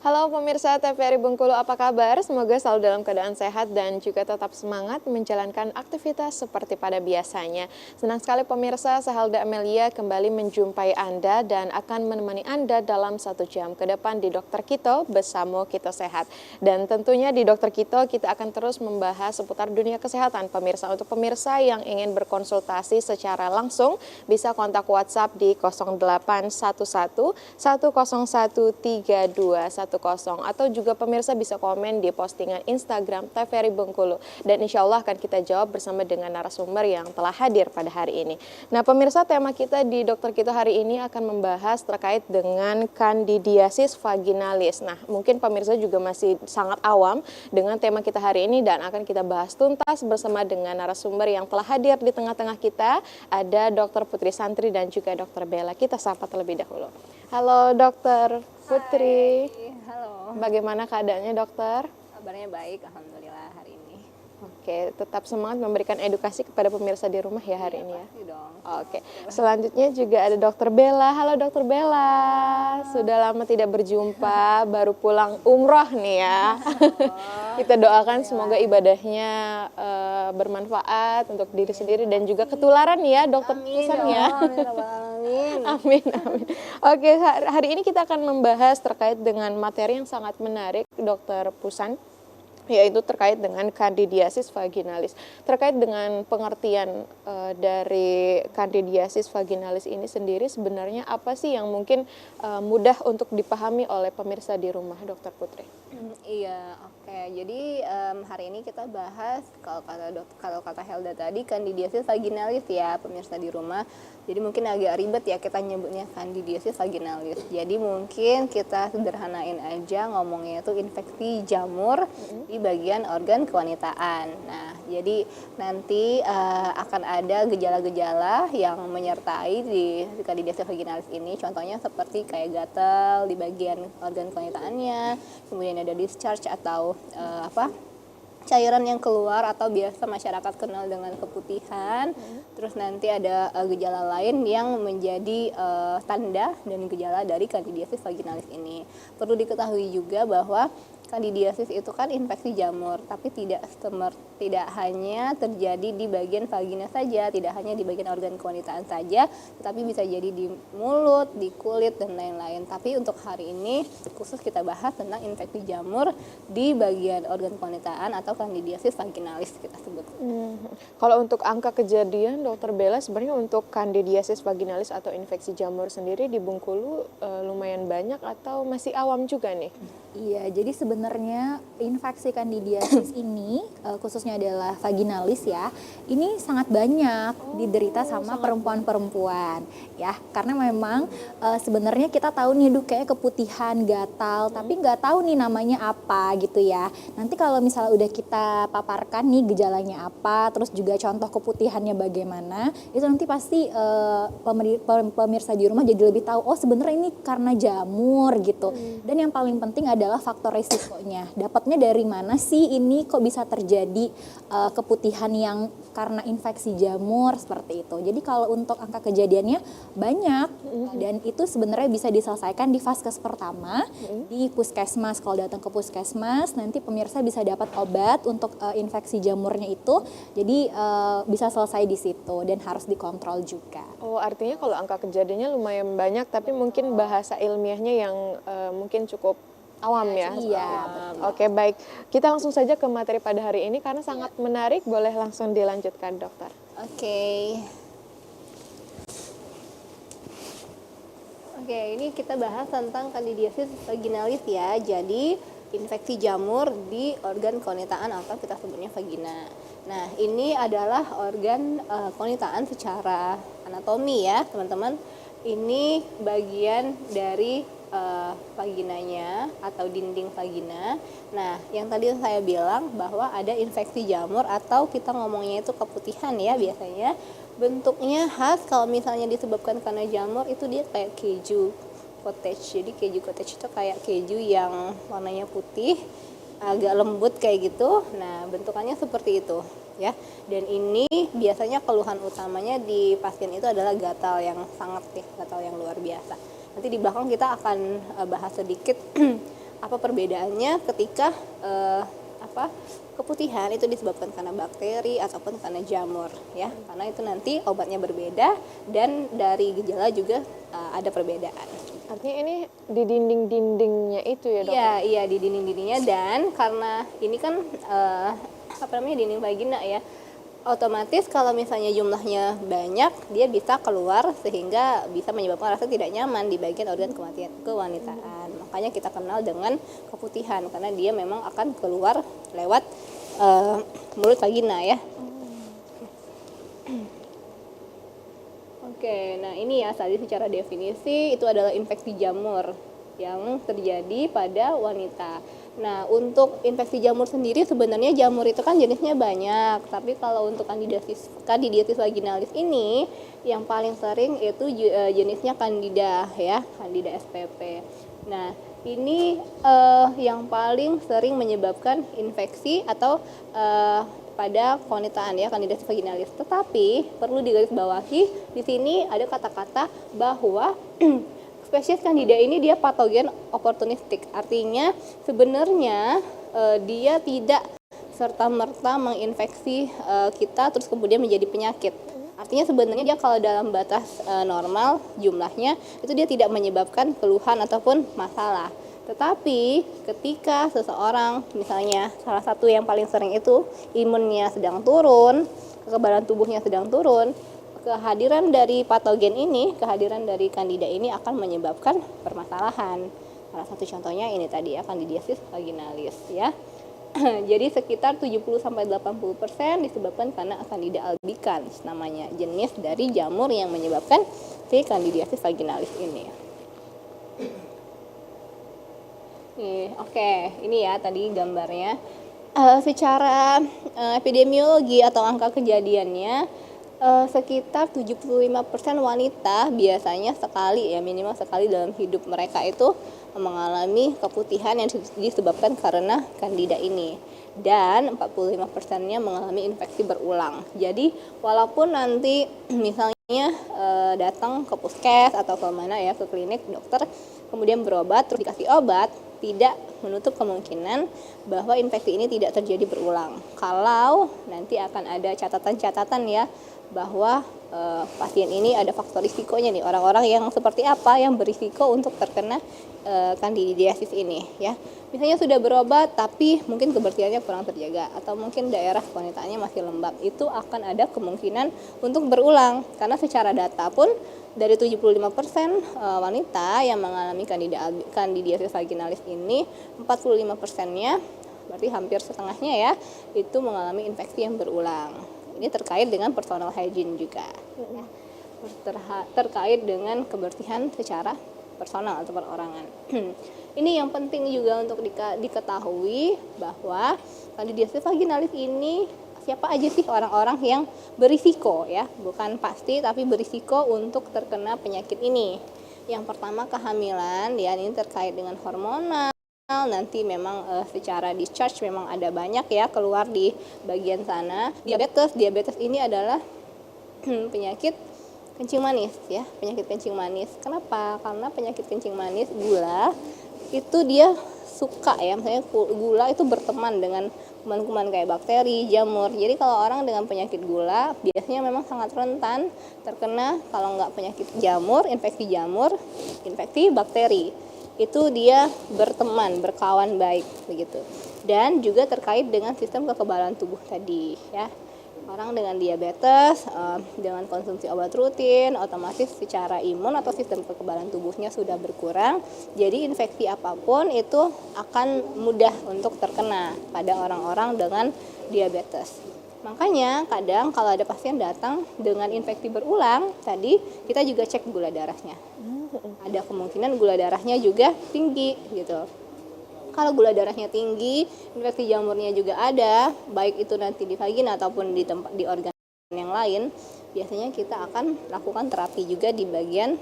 Halo pemirsa TVRI Bengkulu, apa kabar? Semoga selalu dalam keadaan sehat dan juga tetap semangat menjalankan aktivitas seperti pada biasanya. Senang sekali pemirsa, saya Helda Amelia kembali menjumpai Anda dan akan menemani Anda dalam 1 jam ke depan di Dokter Kito bersama Kito Sehat. Dan tentunya di Dokter Kito kita akan terus membahas seputar dunia kesehatan pemirsa. Untuk pemirsa yang ingin berkonsultasi secara langsung, bisa kontak WhatsApp di 0811 101 3210 atau juga pemirsa bisa komen di postingan Instagram TVRI Bengkulu dan insya Allah akan kita jawab bersama dengan narasumber yang telah hadir pada hari ini. Nah pemirsa, tema kita di Dokter Kito hari ini akan membahas terkait dengan kandidiasis vaginalis. Nah mungkin pemirsa juga masih sangat awam dengan tema kita hari ini dan akan kita bahas tuntas bersama dengan narasumber yang telah hadir di tengah-tengah kita. Ada Dr. Putri Santri dan juga Dr. Bella. Kita sapa terlebih dahulu. Halo Dr. Putri. Hai, halo. Bagaimana keadaannya dokter? Kabarnya baik, alhamdulillah hari ini. Oke, tetap semangat memberikan edukasi kepada pemirsa di rumah ya hari ini ya. Pasti dong. Oke, selanjutnya juga ada Dokter Bella. Halo Dokter Bella, sudah lama tidak berjumpa, baru pulang umroh nih ya. Kita doakan semoga ibadahnya bermanfaat untuk diri sendiri dan juga ketularan ya Dokter Pusan ya. Amin. Amin, amin. Oke, hari ini kita akan membahas terkait dengan materi yang sangat menarik Dokter Pusan, yaitu terkait dengan kandidiasis vaginalis. Terkait dengan pengertian dari kandidiasis vaginalis ini sendiri, sebenarnya apa sih yang mungkin mudah untuk dipahami oleh pemirsa di rumah, Dokter Putri? Iya, oke. Jadi hari ini kita bahas kalau kata Helda tadi kandidiasis vaginalis ya pemirsa di rumah. Jadi mungkin agak ribet ya kita nyebutnya kandidiasis vaginalis. Jadi mungkin kita sederhanain aja ngomongnya itu infeksi jamur di bagian organ kewanitaan. Nah, jadi nanti akan ada gejala-gejala yang menyertai di kandidiasis vaginalis ini. Contohnya seperti kayak gatal di bagian organ kewanitaannya, kemudian ada discharge atau cairan yang keluar atau biasa masyarakat kenal dengan keputihan. Terus nanti ada gejala lain yang menjadi tanda dan gejala dari kandidiasis vaginalis ini. Perlu diketahui juga bahwa kandidiasis itu kan infeksi jamur, tapi tidak hanya terjadi di bagian vagina saja, tidak hanya di bagian organ kewanitaan saja, tetapi bisa jadi di mulut, di kulit dan lain-lain. Tapi untuk hari ini khusus kita bahas tentang infeksi jamur di bagian organ kewanitaan atau kandidiasis vaginalis kita sebut. Kalau untuk angka kejadian, Dokter Bella, sebenarnya untuk kandidiasis vaginalis atau infeksi jamur sendiri di Bengkulu lumayan banyak atau masih awam juga nih? Iya, jadi sebenarnya infeksi kandidiasis ini khususnya adalah vaginalis ya, ini sangat banyak diderita sama perempuan-perempuan ya, karena memang sebenarnya kita tahu nih kayak keputihan, gatal, tapi nggak tahu nih namanya apa gitu ya. Nanti kalau misalnya udah kita paparkan nih gejalanya apa, terus juga contoh keputihannya bagaimana, itu nanti pasti pemirsa di rumah jadi lebih tahu, oh sebenarnya ini karena jamur gitu. Dan yang paling penting adalah faktor resikonya. Dapatnya dari mana sih ini kok bisa terjadi keputihan yang karena infeksi jamur seperti itu. Jadi kalau untuk angka kejadiannya banyak dan itu sebenarnya bisa diselesaikan di vaskes pertama di puskesmas. Kalau datang ke puskesmas nanti pemirsa bisa dapat obat untuk infeksi jamurnya itu. Jadi bisa selesai di situ dan harus dikontrol juga. Oh, artinya kalau angka kejadiannya lumayan banyak, tapi mungkin bahasa ilmiahnya yang mungkin cukup awam ya? Iya. Oke, baik. Kita langsung saja ke materi pada hari ini karena sangat menarik. Boleh langsung dilanjutkan, dokter. Oke, ini kita bahas tentang kandidiasis vaginalis ya. Jadi infeksi jamur di organ kewanitaan atau kita sebutnya vagina. Nah, ini adalah organ kewanitaan secara anatomi ya, teman-teman. Ini bagian dari vaginanya atau dinding vagina. Nah, yang tadi saya bilang bahwa ada infeksi jamur atau kita ngomongnya itu keputihan ya biasanya. Bentuknya khas kalau misalnya disebabkan karena jamur itu dia kayak keju cottage. Jadi keju cottage itu kayak keju yang warnanya putih, agak lembut kayak gitu. Nah, bentukannya seperti itu ya. Dan ini biasanya keluhan utamanya di pasien itu adalah gatal yang sangat gatal yang luar biasa. Nanti di belakang kita akan bahas sedikit apa perbedaannya ketika keputihan itu disebabkan karena bakteri ataupun karena jamur ya, karena itu nanti obatnya berbeda dan dari gejala juga ada perbedaan. Artinya ini di dinding-dindingnya itu ya dok? Iya di dinding-dindingnya, dan karena ini kan dinding vagina ya, otomatis kalau misalnya jumlahnya banyak dia bisa keluar sehingga bisa menyebabkan rasa tidak nyaman di bagian organ kewanitaan. Makanya kita kenal dengan keputihan karena dia memang akan keluar lewat mulut vagina ya. Oke, nah ini ya tadi secara definisi itu adalah infeksi jamur yang terjadi pada wanita. Nah, untuk infeksi jamur sendiri sebenarnya jamur itu kan jenisnya banyak, tapi kalau untuk kandidiasis vaginalis ini yang paling sering itu jenisnya Candida ya, Candida SPP. Nah, ini yang paling sering menyebabkan infeksi atau pada kewanitaan ya, kandidiasis vaginalis. Tetapi perlu digarisbawahi di sini ada kata-kata bahwa spesies Candida ini dia patogen oportunistik. Artinya sebenarnya dia tidak serta-merta menginfeksi kita terus kemudian menjadi penyakit. Artinya sebenarnya dia kalau dalam batas normal jumlahnya itu dia tidak menyebabkan keluhan ataupun masalah. Tetapi ketika seseorang misalnya salah satu yang paling sering itu imunnya sedang turun, kekebalan tubuhnya sedang turun, kehadiran dari patogen ini, kehadiran dari Candida ini akan menyebabkan permasalahan. Salah satu contohnya ini tadi ya, kandidiasis vaginalis ya. Jadi sekitar 70-80% disebabkan karena Candida albicans namanya, jenis dari jamur yang menyebabkan si kandidiasis vaginalis ini. Oke, ini ya tadi gambarnya. Secara epidemiologi atau angka kejadiannya sekitar 75% wanita biasanya sekali ya, minimal sekali dalam hidup mereka itu mengalami keputihan yang disebabkan karena Candida ini, dan 45%-nya mengalami infeksi berulang. Jadi walaupun nanti misalnya datang ke puskes atau ke mana ya, ke klinik dokter kemudian berobat terus dikasih obat, tidak menutup kemungkinan bahwa infeksi ini tidak terjadi berulang. Kalau nanti akan ada catatan-catatan ya bahwa pasien ini ada faktor risikonya nih, orang-orang yang seperti apa yang berisiko untuk terkena kandidiasis ini ya. Misalnya sudah berobat tapi mungkin kebersihannya kurang terjaga atau mungkin daerah kewanitaannya masih lembab, itu akan ada kemungkinan untuk berulang karena secara data pun dari 75% wanita yang mengalami kandidiasis vaginalis ini 45%-nya, berarti hampir setengahnya ya, itu mengalami infeksi yang berulang. Ini terkait dengan personal hygiene juga, terkait dengan kebersihan secara personal atau perorangan. Ini yang penting juga untuk diketahui bahwa kandidiasis vaginalis ini siapa aja sih orang-orang yang berisiko ya, bukan pasti tapi berisiko untuk terkena penyakit ini. Yang pertama kehamilan ya, ini terkait dengan hormonal. Nanti memang secara discharge memang ada banyak ya keluar di bagian sana. Diabetes ini adalah penyakit kencing manis ya, penyakit kencing manis. Kenapa? Karena penyakit kencing manis, gula itu dia suka ya, misalnya gula itu berteman dengan kuman-kuman kayak bakteri, jamur. Jadi kalau orang dengan penyakit gula biasanya memang sangat rentan terkena, kalau nggak penyakit jamur, infeksi bakteri. Itu dia berteman, berkawan baik begitu. Dan juga terkait dengan sistem kekebalan tubuh tadi ya. Orang dengan diabetes, dengan konsumsi obat rutin, otomatis secara imun atau sistem kekebalan tubuhnya sudah berkurang. Jadi infeksi apapun itu akan mudah untuk terkena pada orang-orang dengan diabetes. Makanya kadang kalau ada pasien datang dengan infeksi berulang, tadi kita juga cek gula darahnya. Ada kemungkinan gula darahnya juga tinggi gitu. Kalau gula darahnya tinggi, infeksi jamurnya juga ada, baik itu nanti di vagina ataupun di organ yang lain, biasanya kita akan lakukan terapi juga di bagian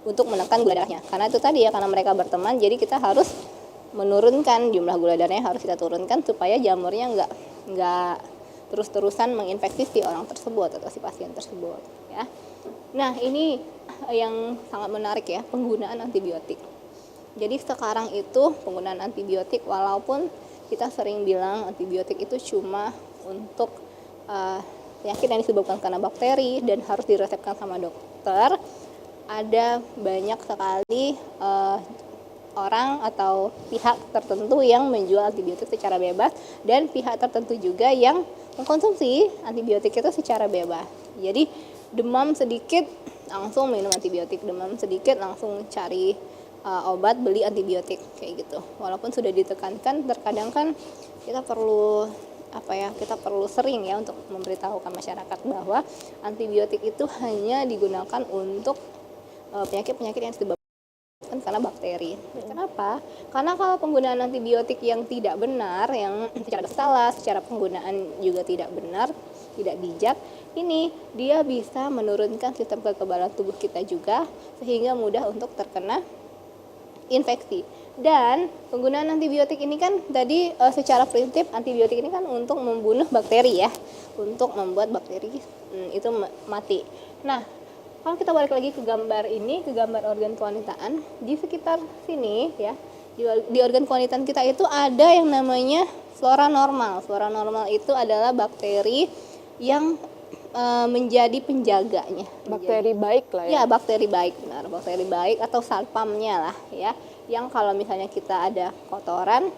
untuk menekan gula darahnya. Karena itu tadi ya, karena mereka berteman, jadi kita harus menurunkan jumlah gula darahnya, harus kita turunkan supaya jamurnya nggak terus-terusan menginfeksi si orang tersebut atau si pasien tersebut ya. Nah, ini yang sangat menarik ya, penggunaan antibiotik. Jadi sekarang itu penggunaan antibiotik, walaupun kita sering bilang antibiotik itu cuma untuk penyakit yang disebabkan karena bakteri dan harus diresepkan sama dokter, ada banyak sekali orang atau pihak tertentu yang menjual antibiotik secara bebas dan pihak tertentu juga yang mengkonsumsi antibiotik itu secara bebas. Jadi demam sedikit langsung minum antibiotik, demam sedikit langsung cari obat, beli antibiotik kayak gitu. Walaupun sudah ditekankan, terkadang kan kita perlu kita perlu sering ya untuk memberitahukan masyarakat bahwa antibiotik itu hanya digunakan untuk penyakit-penyakit yang disebabkan karena bakteri. Kenapa? Karena kalau penggunaan antibiotik yang tidak benar, yang secara salah, secara penggunaan juga tidak benar, tidak bijak, ini dia bisa menurunkan sistem kekebalan tubuh kita juga, sehingga mudah untuk terkena infeksi. Dan penggunaan antibiotik ini kan tadi secara prinsip antibiotik ini kan untuk membunuh bakteri ya, untuk membuat bakteri itu mati. Nah, kalau kita balik lagi ke gambar ini, ke gambar organ kewanitaan, di sekitar sini ya, di organ kewanitaan kita itu ada yang namanya flora normal. Flora normal itu adalah bakteri yang menjadi penjaganya. Bakteri baik lah ya. Ya, bakteri baik, benar. Bakteri baik atau satpamnya lah ya. Yang kalau misalnya kita ada kotoran,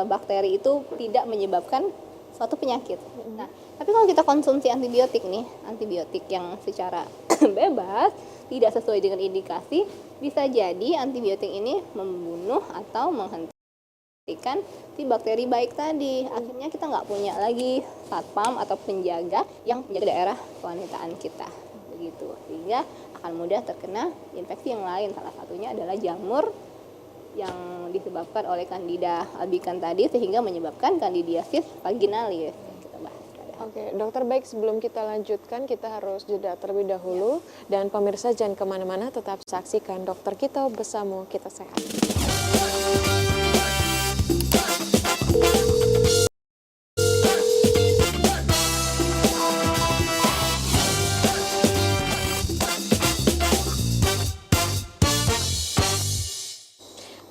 bakteri itu tidak menyebabkan suatu penyakit. Nah, tapi kalau kita konsumsi antibiotik nih, antibiotik yang secara bebas, tidak sesuai dengan indikasi, bisa jadi antibiotik ini membunuh atau menghentikan si bakteri baik tadi. Akhirnya kita nggak punya lagi satpam atau penjaga yang menjaga daerah kewanitaan kita. Begitu. Sehingga akan mudah terkena infeksi yang lain. Salah satunya adalah jamur yang disebabkan oleh Candida albicans tadi, sehingga menyebabkan Candidiasis vaginalis. Oke, dokter, baik, sebelum kita lanjutkan kita harus jeda terlebih dahulu. Dan pemirsa jangan kemana-mana, tetap saksikan Dokter Kito Bersamo Kita Sehat.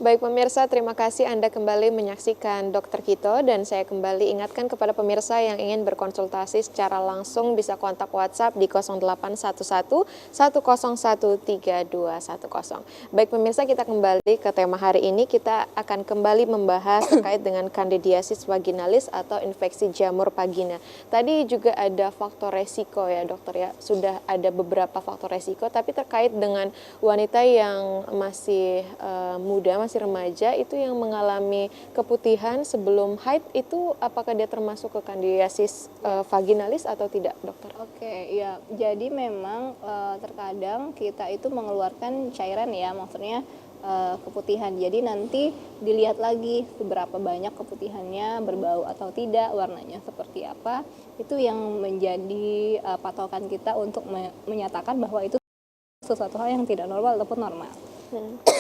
Baik pemirsa, terima kasih Anda kembali menyaksikan Dokter Kito, dan saya kembali ingatkan kepada pemirsa yang ingin berkonsultasi secara langsung bisa kontak WhatsApp di 0811 101 3210. Baik pemirsa, kita kembali ke tema hari ini. Kita akan kembali membahas terkait dengan Candidiasis vaginalis atau infeksi jamur vagina. Tadi juga ada faktor resiko ya dokter ya, sudah ada beberapa faktor resiko, tapi terkait dengan wanita yang masih muda, masih remaja itu yang mengalami keputihan sebelum haid, itu apakah dia termasuk ke Candidiasis vaginalis atau tidak dokter? Oke, ya. Jadi memang terkadang kita itu mengeluarkan cairan ya, maksudnya keputihan. Jadi nanti dilihat lagi seberapa banyak keputihannya, berbau atau tidak, warnanya seperti apa. Itu yang menjadi patokan kita untuk menyatakan bahwa itu sesuatu hal yang tidak normal ataupun normal.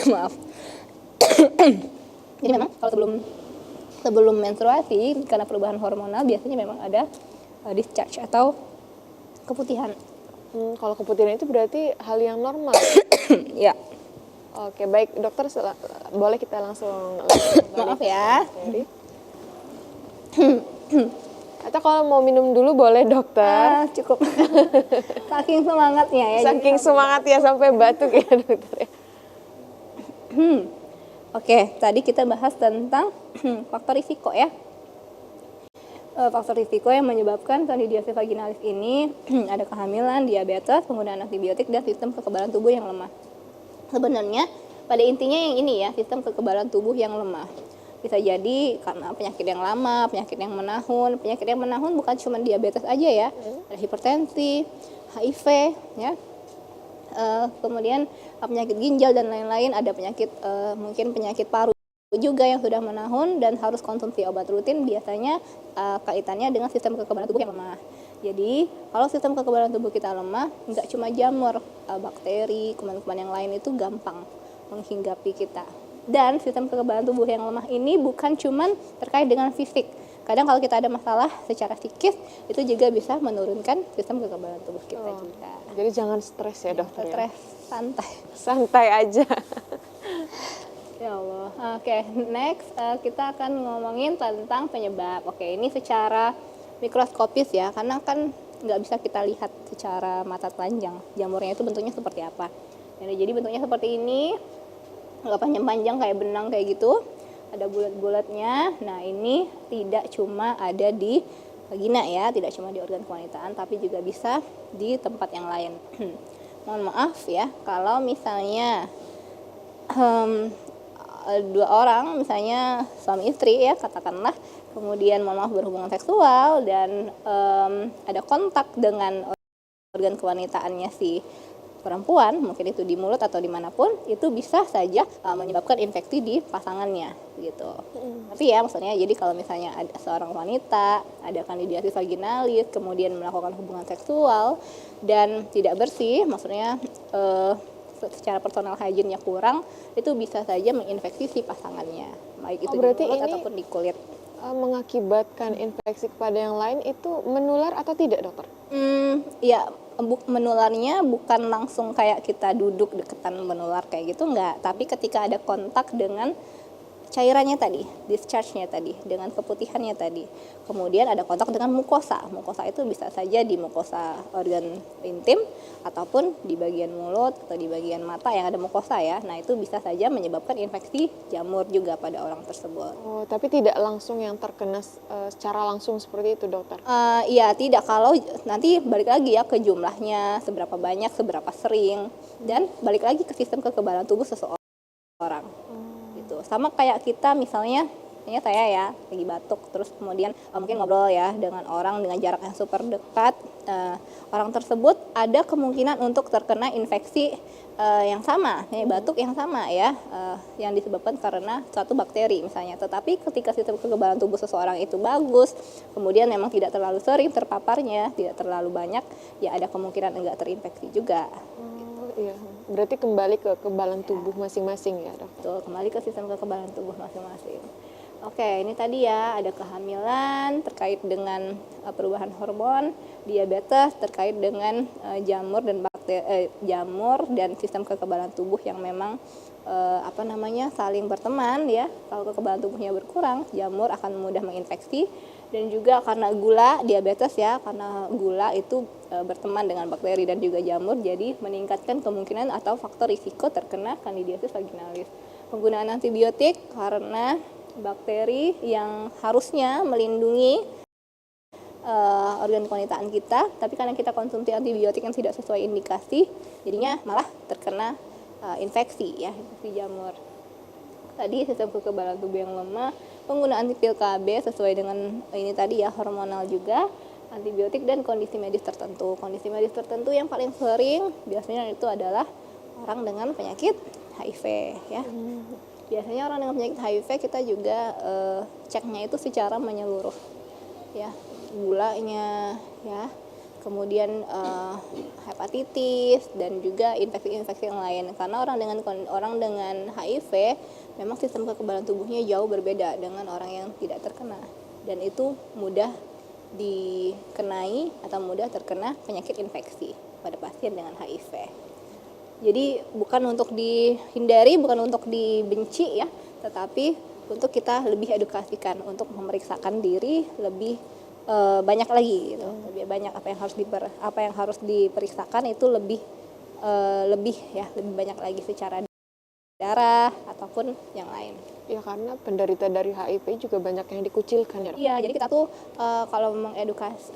Maaf. Jadi memang kalau sebelum menstruasi karena perubahan hormonal biasanya memang ada discharge atau keputihan. Kalau keputihan itu berarti hal yang normal. Ya. Oke, baik dokter, boleh kita langsung Maaf ya. Atau kalau mau minum dulu boleh dokter. Cukup. Saking semangatnya ya. Saking semangat ya sampai batuk ya dokter. Oke, tadi kita bahas tentang faktor risiko ya. Faktor risiko yang menyebabkan Candidiasis vaginalis ini ada kehamilan, diabetes, penggunaan antibiotik, dan sistem kekebalan tubuh yang lemah. Sebenarnya pada intinya yang ini ya, sistem kekebalan tubuh yang lemah. Bisa jadi karena penyakit yang lama, penyakit yang menahun. Penyakit yang menahun bukan cuma diabetes aja ya, ada hipertensi, HIV ya. Kemudian penyakit ginjal dan lain-lain, ada penyakit mungkin penyakit paru juga yang sudah menahun dan harus konsumsi obat rutin, biasanya kaitannya dengan sistem kekebalan tubuh yang lemah. Jadi kalau sistem kekebalan tubuh kita lemah, nggak cuma jamur, bakteri, kuman-kuman yang lain itu gampang menghinggapi kita. Dan sistem kekebalan tubuh yang lemah ini bukan cuma terkait dengan fisik. Kadang kalau kita ada masalah secara psikis, itu juga bisa menurunkan sistem kekebalan tubuh kita juga. Jadi jangan stres ya dokter. Stres, santai. Santai aja. Ya Allah. Oke, next kita akan ngomongin tentang penyebab. Oke, ini secara mikroskopis ya, karena kan nggak bisa kita lihat secara mata telanjang jamurnya itu bentuknya seperti apa. Jadi bentuknya seperti ini, nggak panjang-panjang kayak benang kayak gitu, ada bulat-bulatnya. Nah, ini tidak cuma ada di vagina ya, tidak cuma di organ kewanitaan, tapi juga bisa di tempat yang lain. Mohon maaf ya, kalau misalnya dua orang misalnya suami istri ya katakanlah, kemudian mohon maaf berhubungan seksual dan ada kontak dengan organ kewanitaannya si perempuan, mungkin itu di mulut atau dimanapun, itu bisa saja menyebabkan infeksi di pasangannya gitu. Tapi ya maksudnya jadi kalau misalnya ada seorang wanita ada kandidiasis vaginalis kemudian melakukan hubungan seksual dan tidak bersih, maksudnya secara personal hygiene-nya kurang, itu bisa saja menginfeksi si pasangannya, baik itu di berarti mulut ini ataupun di kulit. Mengakibatkan infeksi kepada yang lain itu menular atau tidak, dokter? Ya menularnya bukan langsung kayak kita duduk deketan menular kayak gitu, enggak, tapi ketika ada kontak dengan cairannya tadi, discharge-nya tadi, dengan keputihannya tadi. Kemudian ada kontak dengan mukosa. Mukosa itu bisa saja di mukosa organ intim ataupun di bagian mulut atau di bagian mata yang ada mukosa ya. Nah, itu bisa saja menyebabkan infeksi jamur juga pada orang tersebut. Oh, tapi tidak langsung yang terkena secara langsung seperti itu, dokter? Iya, tidak, kalau nanti balik lagi ya ke jumlahnya, seberapa banyak, seberapa sering, dan balik lagi ke sistem kekebalan tubuh seseorang. Gitu. Sama kayak kita misalnya saya ya lagi batuk terus kemudian mungkin ngobrol ya dengan orang dengan jarak yang super dekat, orang tersebut ada kemungkinan untuk terkena infeksi yang sama, batuk yang sama ya, yang disebabkan karena suatu bakteri misalnya. Tetapi ketika sistem kekebalan tubuh seseorang itu bagus, kemudian memang tidak terlalu sering terpaparnya, tidak terlalu banyak, ya ada kemungkinan enggak terinfeksi juga. Iya, berarti kembali ke kekebalan tubuh masing-masing ya, dok? Betul, kembali ke sistem kekebalan tubuh masing-masing. Oke, ini tadi ya ada kehamilan terkait dengan perubahan hormon, diabetes terkait dengan jamur dan jamur dan sistem kekebalan tubuh yang memang saling berteman ya. Kalau kekebalan tubuhnya berkurang, jamur akan mudah menginfeksi. Dan juga karena gula, diabetes ya, karena gula itu berteman dengan bakteri dan juga jamur, jadi meningkatkan kemungkinan atau faktor risiko terkena kandidiasis vaginalis. Penggunaan antibiotik karena bakteri yang harusnya melindungi organ kewanitaan kita, tapi karena kita konsumsi antibiotik yang tidak sesuai indikasi, jadinya malah terkena infeksi ya, infeksi jamur. Tadi sistem kekebalan tubuh yang lemah, penggunaan pil KB sesuai dengan ini tadi ya, hormonal juga, antibiotik dan kondisi medis tertentu. Kondisi medis tertentu yang paling sering biasanya itu adalah orang dengan penyakit HIV ya. Biasanya orang dengan penyakit HIV kita juga ceknya itu secara menyeluruh ya, gulanya ya, kemudian hepatitis dan juga infeksi-infeksi yang lain. Karena orang dengan HIV memang sistem kekebalan tubuhnya jauh berbeda dengan orang yang tidak terkena, dan itu mudah dikenai atau mudah terkena penyakit infeksi pada pasien dengan HIV. Jadi bukan untuk dihindari, bukan untuk dibenci ya, tetapi untuk kita lebih edukasikan untuk memeriksakan diri lebih banyak lagi gitu. Lebih banyak apa yang harus diperiksakan itu lebih banyak lagi secara darah ataupun yang lain. Ya, karena penderita dari HIV juga banyak yang dikucilkan ya, dok? Iya, jadi kita tuh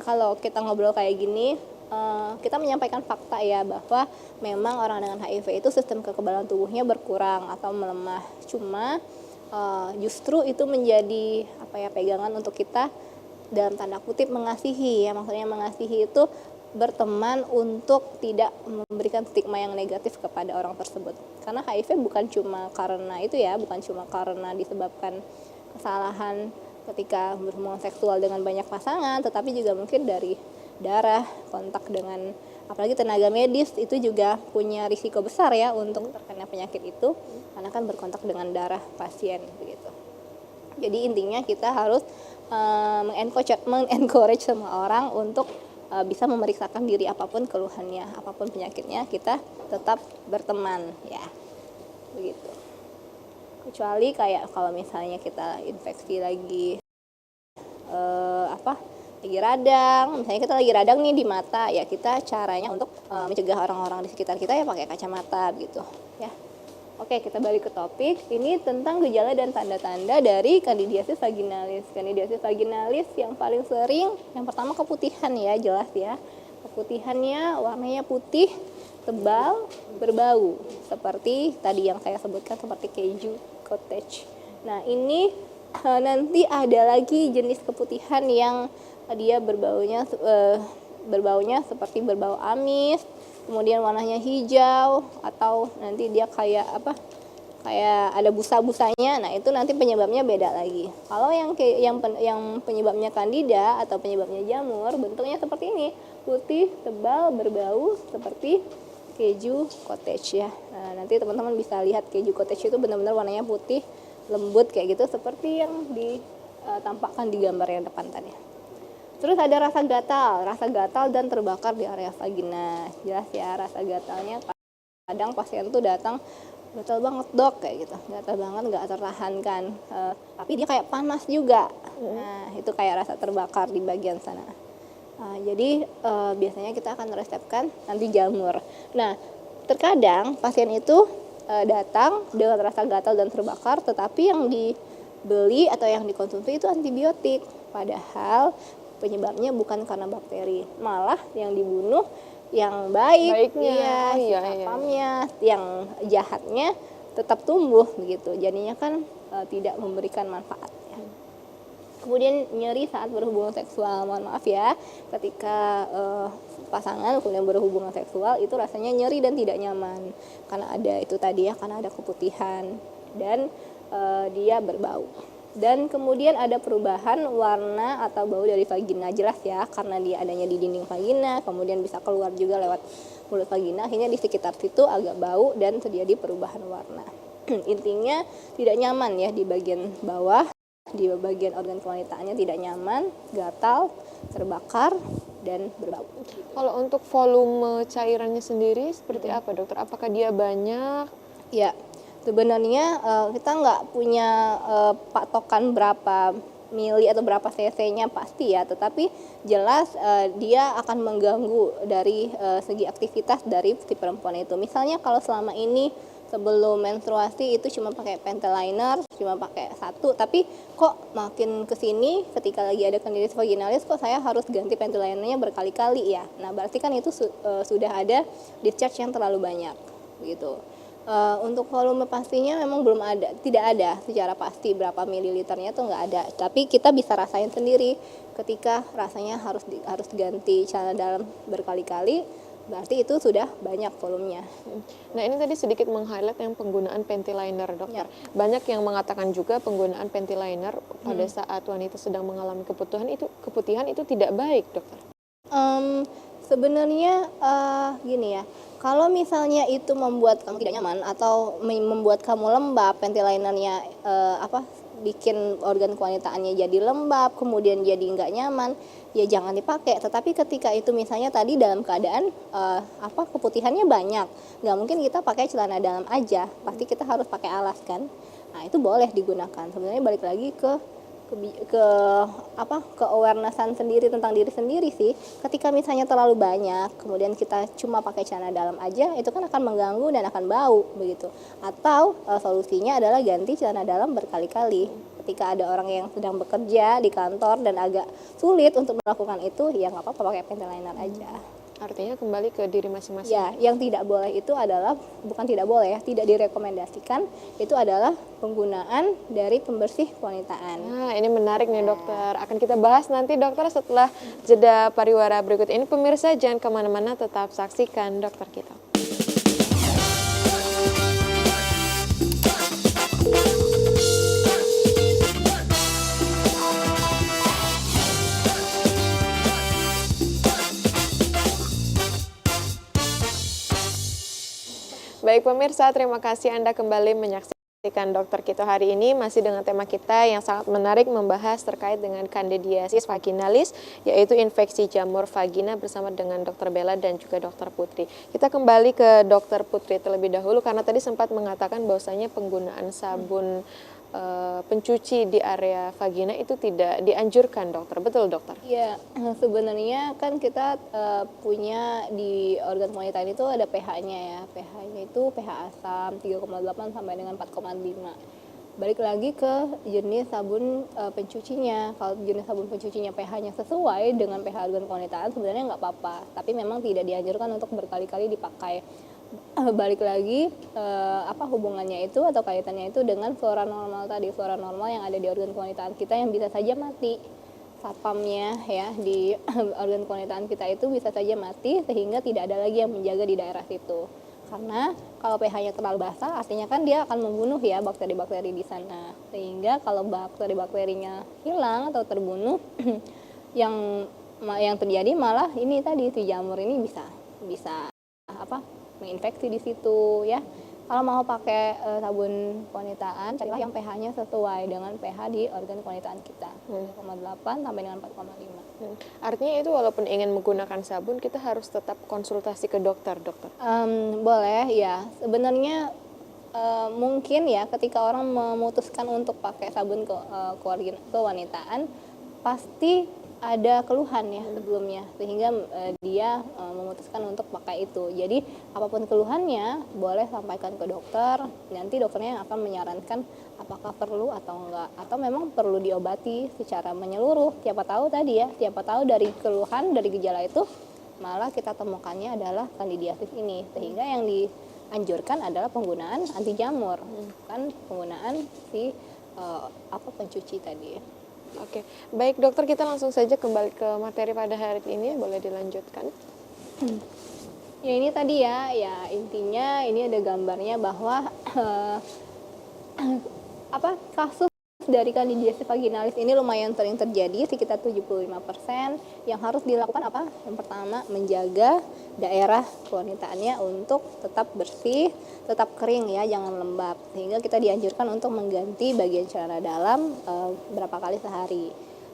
kalau kita ngobrol kayak gini, kita menyampaikan fakta ya, bahwa memang orang dengan HIV itu sistem kekebalan tubuhnya berkurang atau melemah. Cuma justru itu menjadi pegangan untuk kita dalam tanda kutip mengasihi ya, maksudnya mengasihi itu berteman untuk tidak memberikan stigma yang negatif kepada orang tersebut. Karena HIV bukan cuma karena itu ya, bukan cuma karena disebabkan kesalahan ketika berhubungan seksual dengan banyak pasangan, tetapi juga mungkin dari darah, kontak dengan apalagi tenaga medis itu juga punya risiko besar ya untuk terkena penyakit itu, karena kan berkontak dengan darah pasien begitu. Jadi intinya kita harus mengencourage semua orang untuk bisa memeriksakan diri, apapun keluhannya, apapun penyakitnya, kita tetap berteman ya, begitu. Kecuali kayak kalau misalnya kita infeksi lagi lagi radang, misalnya kita lagi radang nih di mata, ya kita caranya untuk mencegah orang-orang di sekitar kita ya pakai kacamata gitu ya. Oke, kita balik ke topik. Ini tentang gejala dan tanda-tanda dari kandidiasis vaginalis. Kandidiasis vaginalis yang paling sering, yang pertama keputihan ya, jelas ya. Keputihannya warnanya putih, tebal, berbau. Seperti tadi yang saya sebutkan, seperti keju cottage. Nah, ini nanti ada lagi jenis keputihan yang dia berbaunya seperti berbau amis, kemudian warnanya hijau, atau nanti dia kayak ada busa-busanya. Nah, itu nanti penyebabnya beda lagi. Kalau yang penyebabnya kandida atau penyebabnya jamur, bentuknya seperti ini, putih, tebal, berbau seperti keju cottage ya. Nah, nanti teman-teman bisa lihat keju cottage itu benar-benar warnanya putih, lembut kayak gitu, seperti yang ditampakkan di gambar yang depan tadi. Terus ada rasa gatal dan terbakar di area vagina. Jelas ya, rasa gatalnya kadang pasien tuh datang gatal banget dok kayak gitu, gatal banget nggak tertahankan, tapi dia kayak panas juga. Nah, itu kayak rasa terbakar di bagian sana. Jadi biasanya kita akan resepkan nanti jamur. Nah, terkadang pasien itu datang dengan rasa gatal dan terbakar, tetapi yang dibeli atau yang dikonsumsi itu antibiotik. Padahal penyebabnya bukan karena bakteri, malah yang dibunuh yang Baiknya, iya. sapamnya, yang jahatnya tetap tumbuh begitu. Jadinya kan tidak memberikan manfaat. Kemudian nyeri saat berhubungan seksual, mohon maaf ya, ketika pasangan kemudian berhubungan seksual itu rasanya nyeri dan tidak nyaman karena ada itu tadi ya, karena ada keputihan dan dia berbau. Dan kemudian ada perubahan warna atau bau dari vagina, jelas ya, karena dia adanya di dinding vagina, kemudian bisa keluar juga lewat mulut vagina, akhirnya di sekitar situ agak bau dan terjadi perubahan warna. Intinya tidak nyaman ya di bagian bawah, di bagian organ kewanitaannya tidak nyaman, gatal, terbakar, dan berbau. Kalau untuk volume cairannya sendiri seperti apa dokter? Apakah dia banyak? Ya, sebenarnya kita nggak punya patokan berapa mili atau berapa cc-nya pasti ya, tetapi jelas dia akan mengganggu dari segi aktivitas dari si perempuan itu. Misalnya kalau selama ini sebelum menstruasi itu cuma pakai panty liner, cuma pakai satu, tapi kok makin kesini ketika lagi ada kandidiasis vaginalis kok saya harus ganti panty linernya berkali-kali ya. Nah, berarti kan itu sudah ada discharge yang terlalu banyak gitu. Untuk volume pastinya memang belum ada, tidak ada secara pasti berapa mililiternya tuh nggak ada. Tapi kita bisa rasain sendiri ketika rasanya harus ganti celana dalam berkali-kali, berarti itu sudah banyak volumenya. Nah, ini tadi sedikit meng-highlight yang penggunaan panty liner dokter. Ya. Banyak yang mengatakan juga penggunaan panty liner pada saat wanita sedang mengalami keputihan itu tidak baik dokter. Sebenarnya gini ya, kalau misalnya itu membuat kamu tidak nyaman atau membuat kamu lembab, panty linernya bikin organ kewanitaannya jadi lembab, kemudian jadi nggak nyaman, ya jangan dipakai. Tetapi ketika itu misalnya tadi dalam keadaan keputihannya banyak, nggak mungkin kita pakai celana dalam aja, pasti kita harus pakai alas kan. Nah, itu boleh digunakan. Sebenarnya balik lagi ke awarenessan sendiri tentang diri sendiri sih. Ketika misalnya terlalu banyak, kemudian kita cuma pakai celana dalam aja, itu kan akan mengganggu dan akan bau begitu. Atau solusinya adalah ganti celana dalam berkali-kali. Ketika ada orang yang sedang bekerja di kantor dan agak sulit untuk melakukan itu, ya nggak apa-apa pakai panty liner aja. Artinya kembali ke diri masing-masing. Ya, yang tidak boleh itu adalah, bukan tidak boleh ya, tidak direkomendasikan, itu adalah penggunaan dari pembersih kewanitaan. Nah, ini menarik nih dokter. Akan kita bahas nanti dokter setelah jeda pariwara berikut ini. Pemirsa jangan kemana-mana, tetap saksikan dokter kita. Baik pemirsa, terima kasih Anda kembali menyaksikan Kan dokter kita hari ini masih dengan tema kita yang sangat menarik membahas terkait dengan kandidiasis vaginalis, yaitu infeksi jamur vagina bersama dengan dokter Bella dan juga dokter Putri. Kita kembali ke dokter Putri terlebih dahulu karena tadi sempat mengatakan bahwasanya penggunaan sabun pencuci di area vagina itu tidak dianjurkan, dokter. Betul, dokter? Ya, sebenarnya kan kita punya di organ wanita itu ada pH-nya ya. pH-nya itu pH asam 3,8 sampai dengan 4,5. Balik lagi ke jenis sabun pencucinya. Kalau jenis sabun pencucinya pH-nya sesuai dengan pH organ kewanitaan sebenarnya nggak apa-apa. Tapi memang tidak dianjurkan untuk berkali-kali dipakai. Balik lagi apa hubungannya itu atau kaitannya itu dengan flora normal tadi, flora normal yang ada di organ kewanitaan kita yang bisa saja mati. Satpamnya ya di organ kewanitaan kita itu bisa saja mati sehingga tidak ada lagi yang menjaga di daerah situ. Karena kalau pH-nya terlalu basah artinya kan dia akan membunuh ya bakteri-bakteri di sana. Sehingga kalau bakteri-bakterinya hilang atau terbunuh yang terjadi malah ini tadi si jamur ini bisa apa menginfeksi di situ ya. Kalau mau pakai sabun kewanitaan, carilah yang pH-nya sesuai dengan pH di organ kewanitaan kita, 3,8 sampai dengan 4,5. Artinya itu walaupun ingin menggunakan sabun, kita harus tetap konsultasi ke dokter, dokter. Boleh ya. Sebenarnya mungkin ya ketika orang memutuskan untuk pakai sabun kewanitaan, pasti ada keluhan ya sebelumnya sehingga dia memutuskan untuk pakai itu. Jadi apapun keluhannya boleh sampaikan ke dokter, nanti dokternya yang akan menyarankan apakah perlu atau enggak, atau memang perlu diobati secara menyeluruh. Siapa tahu tadi ya, siapa tahu dari keluhan, dari gejala itu malah kita temukannya adalah kandidiasis ini, sehingga yang dianjurkan adalah penggunaan anti jamur, bukan penggunaan si pencuci tadi ya. Oke, baik dokter, kita langsung saja kembali ke materi pada hari ini, boleh dilanjutkan. Ya ini tadi ya intinya ini ada gambarnya bahwa kasus dari kandidiasis vaginalis ini lumayan sering terjadi, sekitar 75%. Yang harus dilakukan apa? Yang pertama, menjaga daerah kewanitaannya untuk tetap bersih, tetap kering ya, jangan lembab. Sehingga kita dianjurkan untuk mengganti bagian celana dalam berapa kali sehari.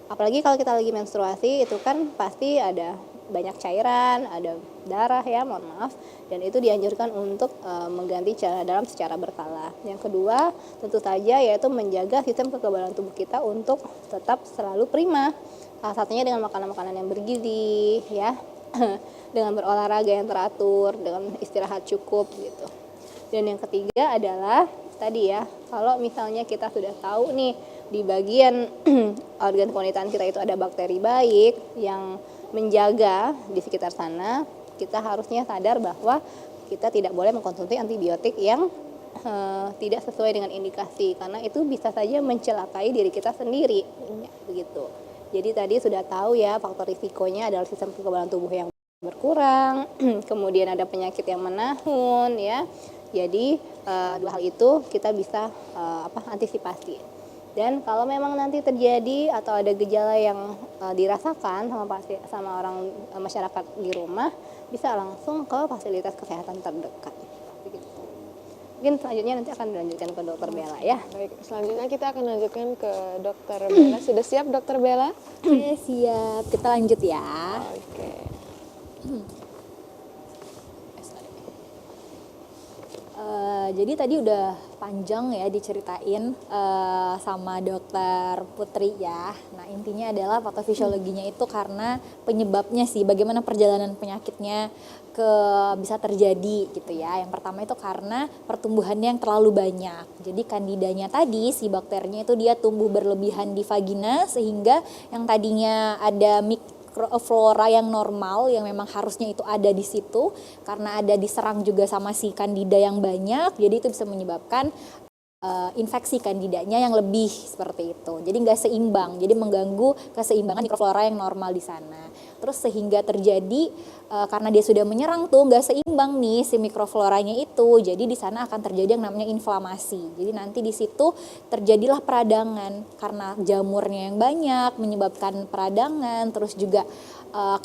Apalagi kalau kita lagi menstruasi, itu kan pasti ada banyak cairan, ada darah ya, mohon maaf, dan itu dianjurkan untuk mengganti celana dalam secara berkala. Yang kedua, tentu saja yaitu menjaga sistem kekebalan tubuh kita untuk tetap selalu prima. Salah satunya dengan makanan-makanan yang bergizi ya, dengan berolahraga yang teratur, dengan istirahat cukup gitu. Dan yang ketiga adalah tadi ya, kalau misalnya kita sudah tahu nih di bagian organ kewanitaan kita itu ada bakteri baik yang menjaga di sekitar sana, kita harusnya sadar bahwa kita tidak boleh mengkonsumsi antibiotik yang tidak sesuai dengan indikasi, karena itu bisa saja mencelakai diri kita sendiri ya, begitu. Jadi tadi sudah tahu ya faktor risikonya adalah sistem kekebalan tubuh yang berkurang, kemudian ada penyakit yang menahun ya. Jadi dua hal itu kita bisa antisipasi. Dan kalau memang nanti terjadi atau ada gejala yang dirasakan sama orang masyarakat di rumah, bisa langsung ke fasilitas kesehatan terdekat. Begitu. Mungkin selanjutnya nanti akan dilanjutkan ke dokter Bella ya. Baik, selanjutnya kita akan lanjutkan ke dokter Bella. Sudah siap dokter Bella? Oke, siap. Kita lanjut ya. Oke. Jadi tadi udah panjang ya diceritain sama dokter Putri ya. Nah intinya adalah patofisiologinya itu karena penyebabnya sih, bagaimana perjalanan penyakitnya bisa terjadi gitu ya. Yang pertama itu karena pertumbuhannya yang terlalu banyak. Jadi kandidanya tadi, si bakterinya itu dia tumbuh berlebihan di vagina sehingga yang tadinya ada flora yang normal yang memang harusnya itu ada di situ, karena ada diserang juga sama si kandida yang banyak, jadi itu bisa menyebabkan infeksi kandidanya yang lebih seperti itu. Jadi nggak seimbang, jadi mengganggu keseimbangan mikroflora yang normal di sana. Terus sehingga terjadi karena dia sudah menyerang tuh nggak seimbang nih si mikrofloranya itu. Jadi di sana akan terjadi yang namanya inflamasi. Jadi nanti di situ terjadilah peradangan karena jamurnya yang banyak menyebabkan peradangan. Terus juga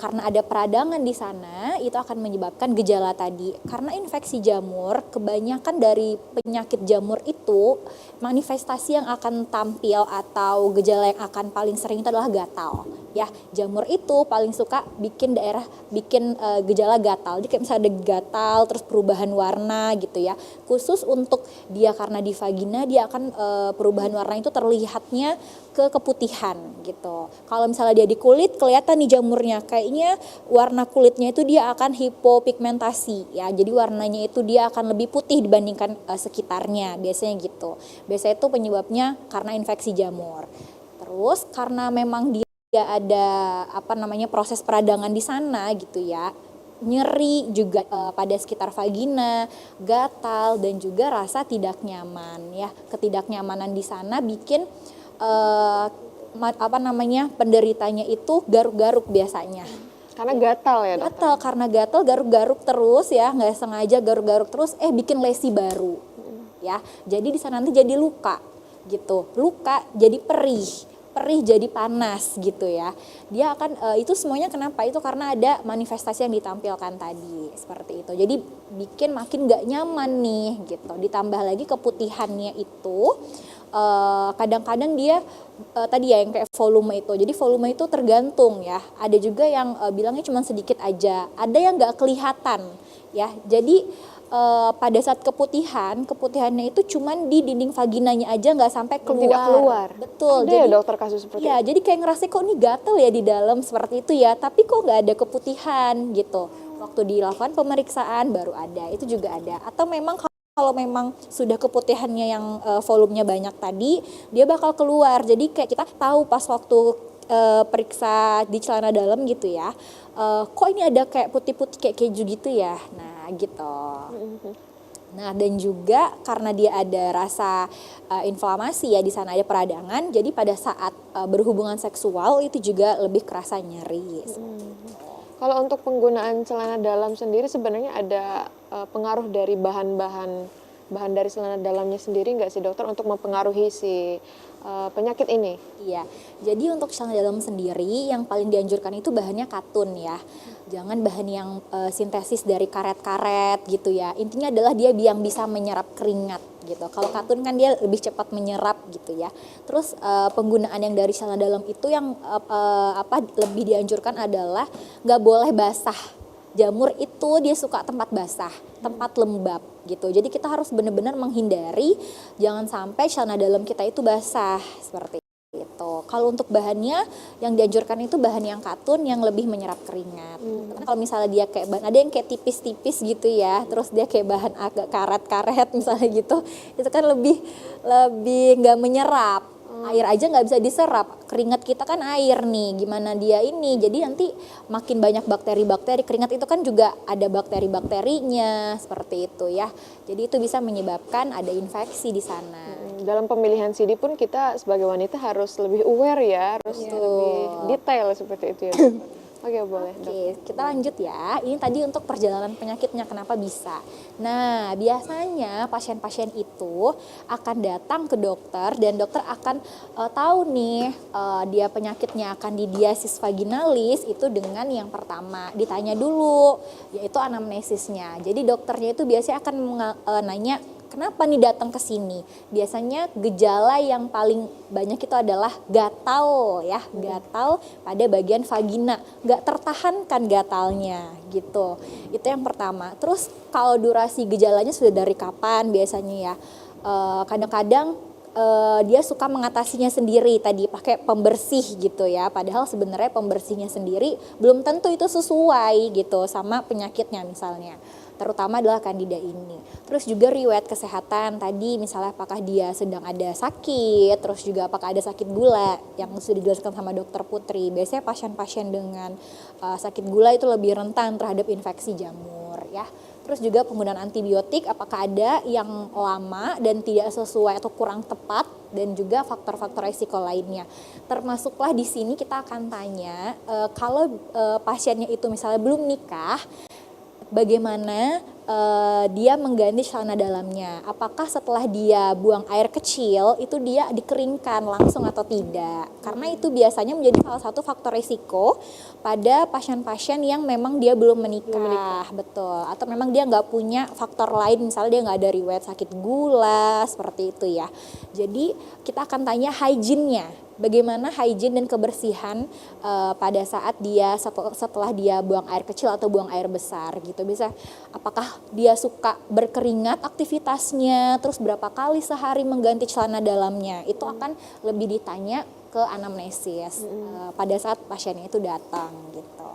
karena ada peradangan di sana itu akan menyebabkan gejala tadi. Karena infeksi jamur, kebanyakan dari penyakit jamur itu manifestasi yang akan tampil atau gejala yang akan paling sering itu adalah gatal. Ya, jamur itu paling suka bikin gejala gatal. Jadi kayak misalnya ada gatal terus perubahan warna gitu ya. Khusus untuk dia karena di vagina dia akan perubahan warna itu terlihatnya ke keputihan gitu. Kalau misalnya dia di kulit kelihatan nih jamurnya, kayaknya warna kulitnya itu dia akan hipopigmentasi ya. Jadi warnanya itu dia akan lebih putih dibandingkan sekitarnya, biasanya gitu. Biasanya itu penyebabnya karena infeksi jamur. Terus karena memang dia ada proses peradangan di sana gitu ya. Nyeri juga pada sekitar vagina, gatal dan juga rasa tidak nyaman ya. Ketidaknyamanan di sana bikin penderitanya itu garuk-garuk biasanya. Karena gatal ya, Dok? Gatal, karena gatal garuk-garuk terus ya, nggak sengaja garuk-garuk terus bikin lesi baru. Ya. Jadi di sana nanti jadi luka gitu. Luka jadi perih jadi panas gitu ya. Dia akan itu semuanya kenapa? Itu karena ada manifestasi yang ditampilkan tadi seperti itu. Jadi bikin makin gak nyaman nih gitu. Ditambah lagi keputihannya itu kadang-kadang dia tadi ya yang kayak volume itu. Jadi volume itu tergantung ya. Ada juga yang bilangnya cuma sedikit aja. Ada yang gak kelihatan ya. Jadi pada saat keputihannya itu cuman di dinding vaginanya aja, nggak sampai keluar. Tidak keluar. Betul. Ada jadi ya dokter kasus seperti ya, itu? jadi kayak ngerasa kok ini gatel ya di dalam seperti itu ya, tapi kok nggak ada keputihan gitu. Waktu dilakukan pemeriksaan baru ada, itu juga ada. Atau memang kalau memang sudah keputihannya yang volumenya banyak tadi, dia bakal keluar. Jadi kayak kita tahu pas waktu periksa di celana dalam gitu ya, kok ini ada kayak putih-putih kayak keju gitu ya. Nah gitu. Nah dan juga karena dia ada rasa inflamasi ya, di sana ada peradangan, jadi pada saat berhubungan seksual itu juga lebih kerasa nyeri. Kalau untuk penggunaan celana dalam sendiri sebenarnya ada pengaruh dari bahan dari celana dalamnya sendiri nggak sih, dokter, untuk mempengaruhi si penyakit ini? Iya, jadi untuk celana dalam sendiri yang paling dianjurkan itu bahannya katun ya. Jangan bahan yang sintesis dari karet-karet gitu ya. Intinya adalah dia yang bisa menyerap keringat gitu. Kalau katun kan dia lebih cepat menyerap gitu ya. Terus penggunaan yang dari celana dalam itu yang lebih dianjurkan adalah nggak boleh basah. Jamur itu dia suka tempat basah, tempat lembab gitu. Jadi kita harus benar-benar menghindari jangan sampai celana dalam kita itu basah seperti itu. Kalau untuk bahannya yang dianjurkan itu bahan yang katun yang lebih menyerap keringat. Karena kalau misalnya dia kayak bahan, ada yang kayak tipis-tipis gitu ya, terus dia kayak bahan agak karet-karet misalnya gitu, itu kan lebih nggak menyerap. Air aja nggak bisa diserap, keringat kita kan air nih, gimana dia ini, jadi nanti makin banyak bakteri-bakteri, keringat itu kan juga ada bakteri-bakterinya seperti itu ya, jadi itu bisa menyebabkan ada infeksi di sana. Dalam pemilihan CD pun kita sebagai wanita harus lebih aware ya, harus lebih detail seperti itu ya. Oke, boleh. Oke, kita lanjut ya. Ini tadi untuk perjalanan penyakitnya kenapa bisa. Nah, biasanya pasien-pasien itu akan datang ke dokter dan dokter akan tahu nih dia penyakitnya kandidiasis vaginalis itu dengan yang pertama ditanya dulu, yaitu anamnesisnya. Jadi dokternya itu biasanya akan nanya, kenapa nih datang ke sini? Biasanya gejala yang paling banyak itu adalah gatal ya, gatal pada bagian vagina, nggak tertahankan gatalnya gitu. Itu yang pertama. Terus kalau durasi gejalanya sudah dari kapan biasanya ya? Kadang-kadang dia suka mengatasinya sendiri tadi pakai pembersih gitu ya. Padahal sebenarnya pembersihnya sendiri belum tentu itu sesuai gitu sama penyakitnya misalnya. Terutama adalah kandida ini. Terus juga riwayat kesehatan tadi, misalnya apakah dia sedang ada sakit, terus juga apakah ada sakit gula yang sudah dijelaskan sama dokter Putri. Biasanya pasien-pasien dengan sakit gula itu lebih rentan terhadap infeksi jamur ya. Terus juga penggunaan antibiotik apakah ada yang lama dan tidak sesuai atau kurang tepat, dan juga faktor-faktor resiko lainnya. Termasuklah di sini kita akan tanya kalau pasiennya itu misalnya belum nikah, bagaimana dia mengganti celana dalamnya. Apakah setelah dia buang air kecil itu dia dikeringkan langsung atau tidak? Karena itu biasanya menjadi salah satu faktor risiko pada pasien-pasien yang memang dia belum menikah. Betul. Atau memang dia nggak punya faktor lain, misalnya dia nggak ada riwayat sakit gula, seperti itu ya. Jadi kita akan tanya hygiene-nya. Bagaimana hygiene dan kebersihan pada saat dia setelah dia buang air kecil atau buang air besar gitu. Bisa apakah dia suka berkeringat aktivitasnya, terus berapa kali sehari mengganti celana dalamnya. Itu akan lebih ditanya ke anamnesis pada saat pasiennya itu datang gitu.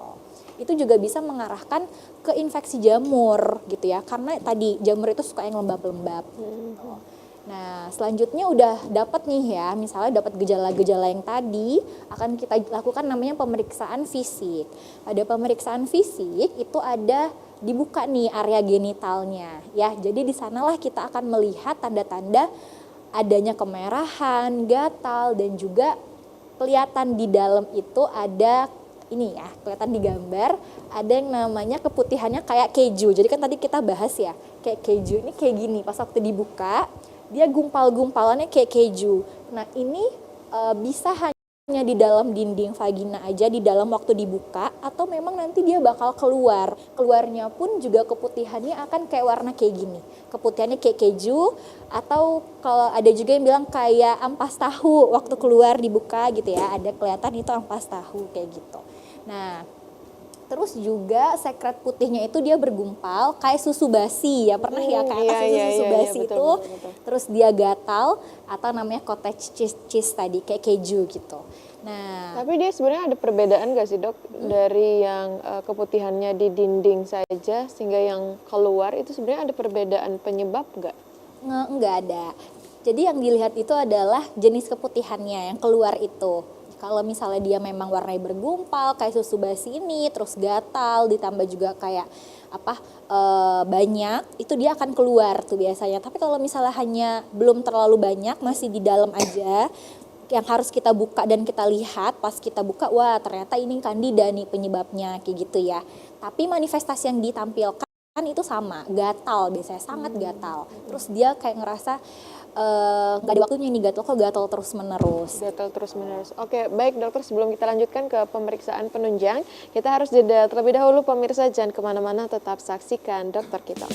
Itu juga bisa mengarahkan ke infeksi jamur gitu ya. Karena tadi jamur itu suka yang lembab-lembab gitu. Nah, selanjutnya udah dapat nih ya, misalnya dapat gejala-gejala yang tadi, akan kita lakukan namanya pemeriksaan fisik. Pada pemeriksaan fisik itu ada dibuka nih area genitalnya ya. Jadi di sanalah kita akan melihat tanda-tanda adanya kemerahan, gatal, dan juga kelihatan di dalam itu ada ini ya, kelihatan di gambar ada yang namanya keputihannya kayak keju. Jadi kan tadi kita bahas ya, kayak keju ini kayak gini pas waktu dibuka dia gumpal-gumpalannya kayak keju. Nah ini bisa hanya di dalam dinding vagina aja di dalam waktu dibuka, atau memang nanti dia bakal keluar. Keluarnya pun juga keputihannya akan kayak warna kayak gini. Keputihannya kayak keju, atau kalau ada juga yang bilang kayak ampas tahu waktu keluar dibuka gitu ya. Ada kelihatan itu ampas tahu kayak gitu. Nah, terus juga sekret putihnya itu dia bergumpal kayak susu basi ya, pernah ya ke atas susu basi itu, terus dia gatal atau namanya cottage cheese tadi kayak keju gitu. Nah, tapi dia sebenarnya ada perbedaan gak sih dok dari yang keputihannya di dinding saja sehingga yang keluar itu sebenarnya ada perbedaan penyebab gak? Nggak ada. Jadi yang dilihat itu adalah jenis keputihannya yang keluar itu. Kalau misalnya dia memang warnanya bergumpal kayak susu basi ini, terus gatal, ditambah juga kayak banyak, itu dia akan keluar tuh biasanya. Tapi kalau misalnya hanya belum terlalu banyak, masih di dalam aja, yang harus kita buka dan kita lihat pas kita buka, wah ternyata ini kandida nih penyebabnya kayak gitu ya. Tapi manifestasi yang ditampilkan itu sama, gatal biasanya, sangat gatal. Terus dia kayak ngerasa nggak ada waktunya nih, gatal terus menerus. Oke, baik dokter, sebelum kita lanjutkan ke pemeriksaan penunjang, kita harus jeda terlebih dahulu. Pemirsa jangan kemana-mana, tetap saksikan dokter kita.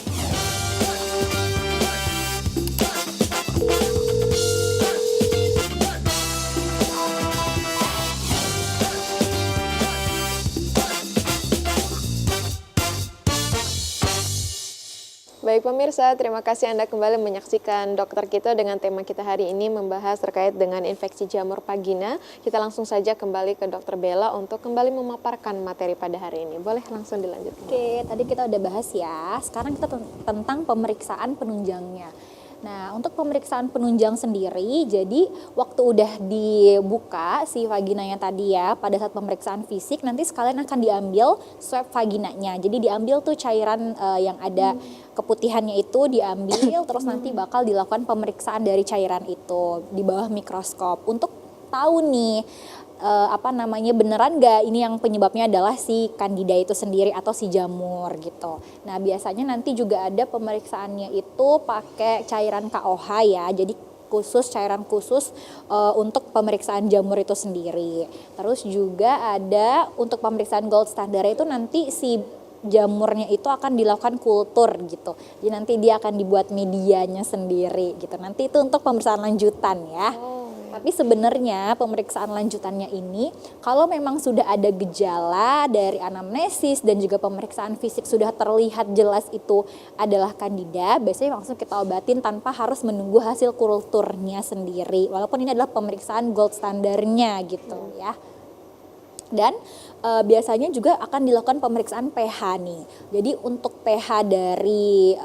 Baik pemirsa, terima kasih Anda kembali menyaksikan Dokter Kita dengan tema kita hari ini membahas terkait dengan infeksi jamur vagina. Kita langsung saja kembali ke Dokter Bella untuk kembali memaparkan materi pada hari ini. Boleh langsung dilanjutkan. Oke, tadi kita udah bahas ya. Sekarang kita tentang pemeriksaan penunjangnya. Nah, untuk pemeriksaan penunjang sendiri, jadi waktu udah dibuka si vaginanya tadi ya, pada saat pemeriksaan fisik nanti sekalian akan diambil swab vaginanya. Jadi diambil tuh cairan yang ada keputihannya itu diambil, terus nanti bakal dilakukan pemeriksaan dari cairan itu di bawah mikroskop untuk tahu nih beneran nggak ini yang penyebabnya adalah si kandida itu sendiri atau si jamur gitu. Nah biasanya nanti juga ada pemeriksaannya itu pakai cairan KOH ya, jadi cairan khusus untuk pemeriksaan jamur itu sendiri. Terus juga ada untuk pemeriksaan gold standar itu nanti si jamurnya itu akan dilakukan kultur gitu. Jadi nanti dia akan dibuat medianya sendiri gitu. Nanti itu untuk pemeriksaan lanjutan ya. Tapi sebenarnya pemeriksaan lanjutannya ini kalau memang sudah ada gejala dari anamnesis dan juga pemeriksaan fisik sudah terlihat jelas itu adalah kandida, biasanya langsung kita obatin tanpa harus menunggu hasil kulturnya sendiri. Walaupun ini adalah pemeriksaan gold standarnya gitu ya. Dan biasanya juga akan dilakukan pemeriksaan pH nih. Jadi untuk pH dari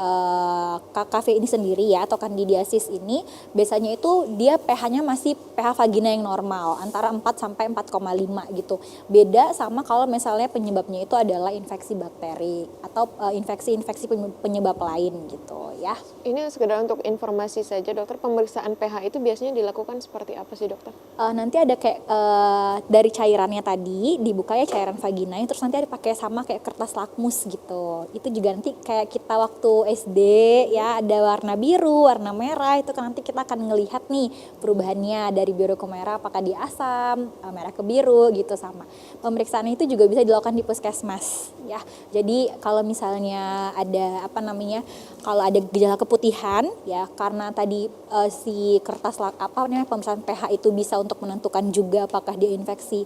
KKV ini sendiri ya, atau candidiasis ini biasanya itu dia pH-nya masih pH vagina yang normal antara 4 sampai 4,5 gitu. Beda sama kalau misalnya penyebabnya itu adalah infeksi bakteri atau infeksi-infeksi penyebab lain gitu ya. Ini sekedar untuk informasi saja dokter, pemeriksaan pH itu biasanya dilakukan seperti apa sih dokter? Nanti ada kayak dari cairannya tadi dibuka ya, cairan vagina, terus nanti ada pakai sama kayak kertas lakmus gitu. Itu juga nanti kayak kita waktu SD ya, ada warna biru, warna merah, itu kan nanti kita akan ngelihat nih perubahannya dari biru ke merah, apakah dia asam, merah ke biru gitu. Sama pemeriksaan itu juga bisa dilakukan di puskesmas ya. Jadi kalau misalnya ada kalau ada gejala keputihan ya, karena tadi si kertas pemeriksaan pH itu bisa untuk menentukan juga apakah dia infeksi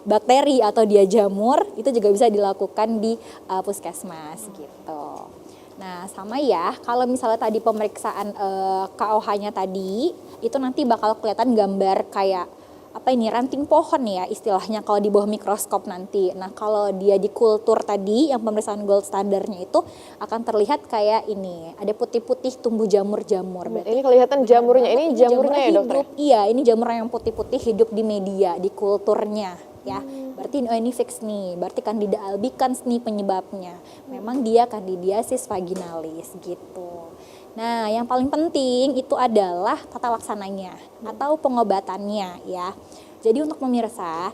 bakteri atau dia jamur, itu juga bisa dilakukan di puskesmas gitu. Nah sama ya, kalau misalnya tadi pemeriksaan KOH-nya tadi itu nanti bakal kelihatan gambar kayak ranting pohon ya istilahnya kalau di bawah mikroskop nanti. Nah kalau dia di kultur tadi yang pemeriksaan gold standarnya itu akan terlihat kayak ini, ada putih-putih tumbuh jamur-jamur. Ini kelihatan jamurnya, ini jamurnya ya dokter? Iya, ini jamur yang putih-putih hidup di media, di kulturnya ya. Berarti ini fix nih, berarti Candida albicans nih penyebabnya. Memang dia Candidiasis vaginalis gitu. Nah, yang paling penting itu adalah tata laksananya atau pengobatannya ya. Jadi untuk pemirsa,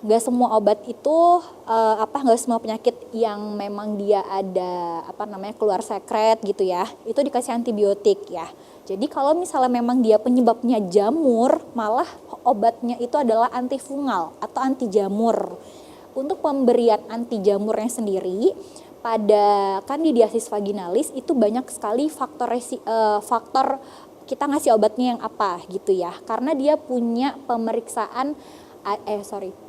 nggak semua obat itu nggak semua penyakit yang memang dia ada keluar sekret gitu ya, itu dikasih antibiotik ya. Jadi kalau misalnya memang dia penyebabnya jamur, malah obatnya itu adalah antifungal atau anti jamur. Untuk pemberian anti jamurnya sendiri pada Candidiasis vaginalis itu banyak sekali faktor kita ngasih obatnya yang apa gitu ya. Karena dia punya pemeriksaan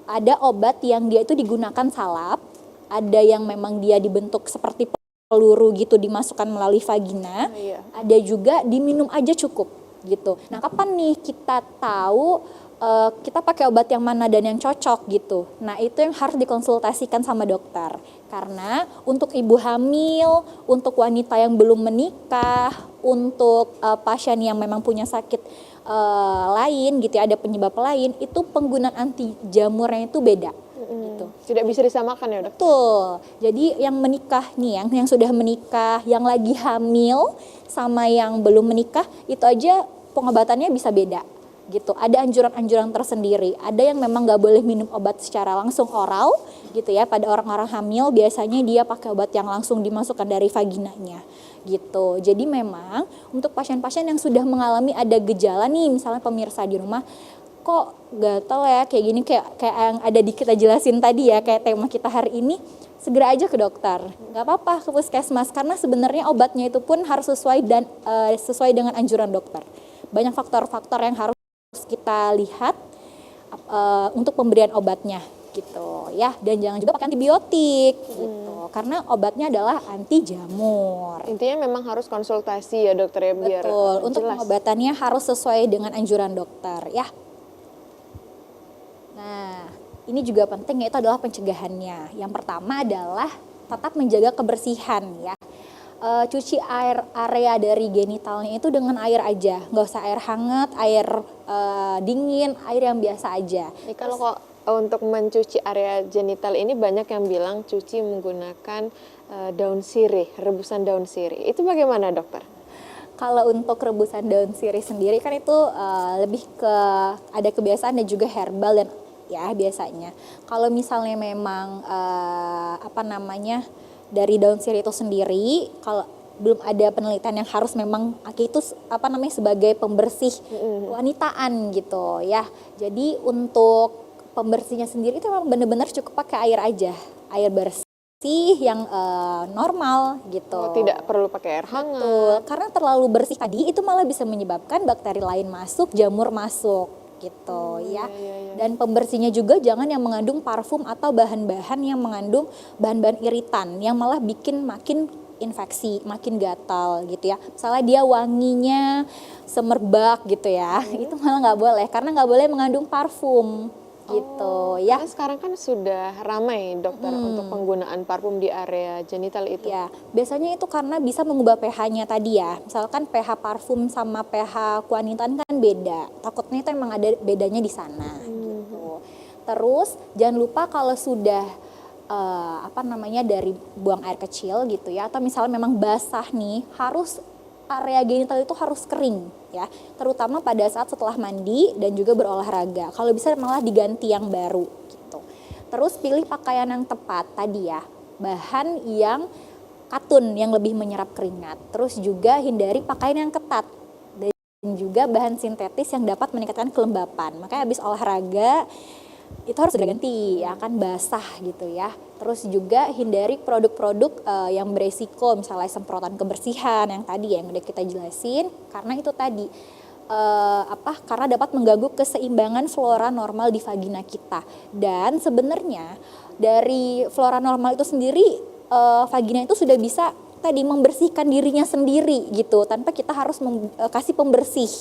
ada obat yang dia itu digunakan salap, ada yang memang dia dibentuk seperti peluru gitu dimasukkan melalui vagina, ada juga diminum aja cukup gitu. Nah, kapan nih kita tahu kita pakai obat yang mana dan yang cocok gitu. Nah, itu yang harus dikonsultasikan sama dokter. Karena untuk ibu hamil, untuk wanita yang belum menikah, untuk pasien yang memang punya sakit lain gitu ya, ada penyebab lain, itu penggunaan anti jamurnya itu beda. Gitu. Tidak bisa disamakan ya dokter? Betul. Jadi yang menikah nih, yang sudah menikah, yang lagi hamil sama yang belum menikah, itu aja pengobatannya bisa beda. Gitu. Ada anjuran-anjuran tersendiri. Ada yang memang nggak boleh minum obat secara langsung oral, gitu ya. Pada orang-orang hamil biasanya dia pakai obat yang langsung dimasukkan dari vaginanya, gitu. Jadi memang untuk pasien-pasien yang sudah mengalami ada gejala nih, misalnya pemirsa di rumah, kok gatal ya kayak gini, kayak yang ada kita jelasin tadi ya, kayak tema kita hari ini, segera aja ke dokter. Nggak apa-apa ke puskesmas, karena sebenarnya obatnya itu pun harus sesuai dengan anjuran dokter. Banyak faktor-faktor yang harus kita lihat untuk pemberian obatnya gitu ya, dan jangan juga pakai antibiotik gitu, karena obatnya adalah anti jamur. Intinya memang harus konsultasi ya dokter ya, biar betul, untuk jelas. pengobatannya harus sesuai dengan anjuran dokter ya. Nah, ini juga penting, yaitu adalah pencegahannya. Yang pertama adalah tetap menjaga kebersihan ya. Cuci area dari genitalnya itu dengan air aja, nggak usah air hangat, air dingin, air yang biasa aja. Kalau kok untuk mencuci area genital ini banyak yang bilang cuci menggunakan daun sirih, rebusan daun sirih. Itu bagaimana dokter? Kalau untuk rebusan daun sirih sendiri kan itu lebih ke ada kebiasaan dan juga herbal dan ya biasanya. Kalau misalnya memang dari daun sirih itu sendiri, kalau belum ada penelitian yang harus memang itu sebagai pembersih wanitaan gitu ya. Jadi untuk pembersihnya sendiri itu memang benar-benar cukup pakai air aja, air bersih yang normal gitu. Tidak perlu pakai air hangat. Betul, karena terlalu bersih tadi itu malah bisa menyebabkan bakteri lain masuk, jamur masuk gitu ya. Dan pembersihnya juga jangan yang mengandung parfum atau bahan-bahan yang mengandung bahan-bahan iritan yang malah bikin makin infeksi, makin gatal gitu ya. Misalnya dia wanginya semerbak gitu ya, itu malah nggak boleh karena nggak boleh mengandung parfum gitu ya. Karena sekarang kan sudah ramai dokter untuk penggunaan parfum di area genital itu. Ya, biasanya itu karena bisa mengubah pH-nya tadi ya. Misalkan pH parfum sama pH kewangian kan beda. Takutnya itu emang ada bedanya di sana gitu. Terus jangan lupa kalau sudah dari buang air kecil gitu ya, atau misalnya memang basah nih, harus area genital itu harus kering ya, terutama pada saat setelah mandi dan juga berolahraga. Kalau bisa malah diganti yang baru gitu. Terus pilih pakaian yang tepat tadi ya, bahan yang katun yang lebih menyerap keringat. Terus juga hindari pakaian yang ketat dan juga bahan sintetis yang dapat meningkatkan kelembapan. Makanya habis olahraga itu harus diganti ya kan, basah gitu ya. Terus juga hindari produk-produk yang beresiko, misalnya semprotan kebersihan yang tadi yang udah kita jelasin, karena itu tadi karena dapat mengganggu keseimbangan flora normal di vagina kita. Dan sebenarnya dari flora normal itu sendiri vagina itu sudah bisa tadi membersihkan dirinya sendiri gitu, tanpa kita harus kasih pembersih